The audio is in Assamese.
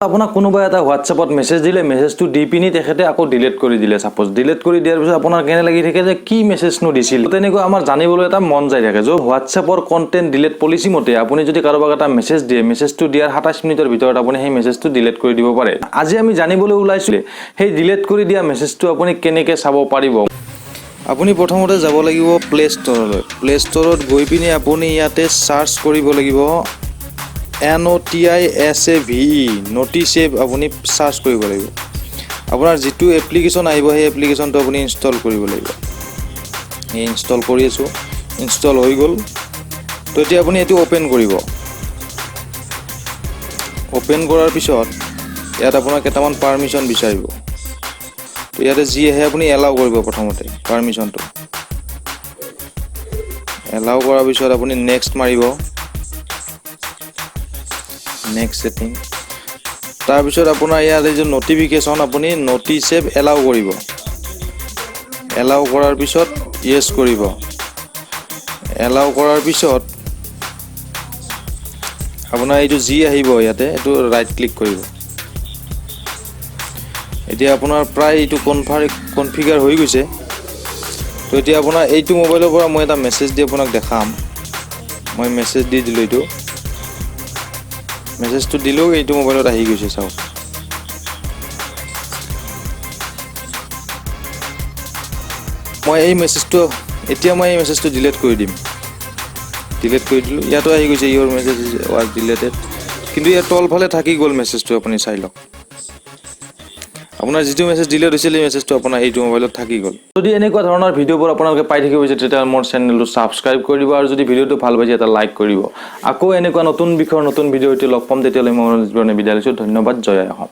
আপোনাক কোনোবা এটা হোৱাটছএপত মেছেজ দিলে মেছেজটো দি পিনি তেখেতে আকৌ ডিলিট কৰি দিলে সাপোজ ডিলিট কৰি দিয়াৰ পিছত আপোনাৰ কেনে লাগি থাকে যে কি মেছেজনো দিছিল তেনেকৈ আমাৰ জানিবলৈ এটা মন যায় থাকে যে হোৱাটছএপৰ কন্টেন্ট ডিলিট পলিচি মতে আপুনি যদি কাৰোবাক এটা মেছেজ দিয়ে মেছেজটো দিয়াৰ 27 মিনিটৰ ভিতৰত আপুনি সেই মেছেজটো ডিলিট কৰি দিব পাৰে আজি আমি জানিবলৈ ওলাইছিল সেই ডিলিট কৰি দিয়া মেছেজটো আপুনি কেনেকৈ চাব পাৰিব আপুনি প্ৰথমতে যাব লাগিব প্লে ষ্টৰলৈ প্লে ষ্টৰত গৈ পিনি আপুনি ইয়াতে সাৰ্চ কৰিব লাগিব NOTISAVE নটিসেভ আপুনি সাৰ্চ কৰিব লাগিব আপোনাৰ যেটো এপ্লিকেশন আহিব সেই এপ্লিকেশনটো আপুনি ইনষ্টল কৰিব লাগিব এই ইনষ্টল কৰি আছো ইনষ্টল হৈ গল তো এতিয়া আপুনি এটো ওপেন কৰিব ওপেন কৰাৰ পিছত ইয়াত আপোনাৰ কেইটামান পাৰমিশন বিচাৰিব তো ইয়াতে যি আহে আপুনি এলাউ কৰিব প্ৰথমতে পাৰমিশনটো এলাউ কৰাৰ পিছত আপুনি নেক্সট মাৰিব নেক্সট সেটিং তাৰ পিছত আপোনাৰ ইয়াতে যে নটিফিকেশন আপুনি নটিসেভ এলাউ কৰিব এলাউ কৰাৰ পিছত ইয়েস কৰিব এলাউ কৰাৰ পিছত আপোনাৰ এইটো জি আহিব ইয়াতে এটো ৰাইট ক্লিক কৰিব এতিয়া আপোনাৰ প্ৰায় এইটো কনফিগাৰ হৈ গৈছে তো এতিয়া আপোনাৰ এইটো মোবাইলৰ পৰা মই এটা মেছেজ দি আপোনাক দেখাম মই মেছেজ দি দিলো এইটো মেছেজটো দিলো এইটো মোবাইলত আহি গৈছে চাও মই এই মেছেজটো এতিয়া মই এই মেছেজটো ডিলিট কৰি দিম ডিলিট কৰি দিলো ইয়াতো আহি গৈছে ইওৰ মেছেজ ওয়াজ ডিলিটেড কিন্তু ইয়াৰ তলফালে থাকি গল মেছেজটো আপুনি চাই লওক আপোনাৰ যেটো মেছেজ ডিলিট হৈছিল এই মেছেজটো আপোনাৰ এইটো মোবাইলত থাকি গল যদি এনেকুৱা ধৰণৰ ভিডিওবোৰ আপোনালোকে পাই থাকিব তেতিয়া মোৰ চেনেলটো সাবস্ক্ৰাইব কৰি দিব আৰু যদি ভিডিওটো ভাল পাইছে এটা লাইক কৰিব আকৌ এনেকুৱা নতুন বিষয়ৰ নতুন ভিডিওটি লগ পাম তেতিয়ালৈ মই বিদায় লৈছো ধন্যবাদ জয় অসম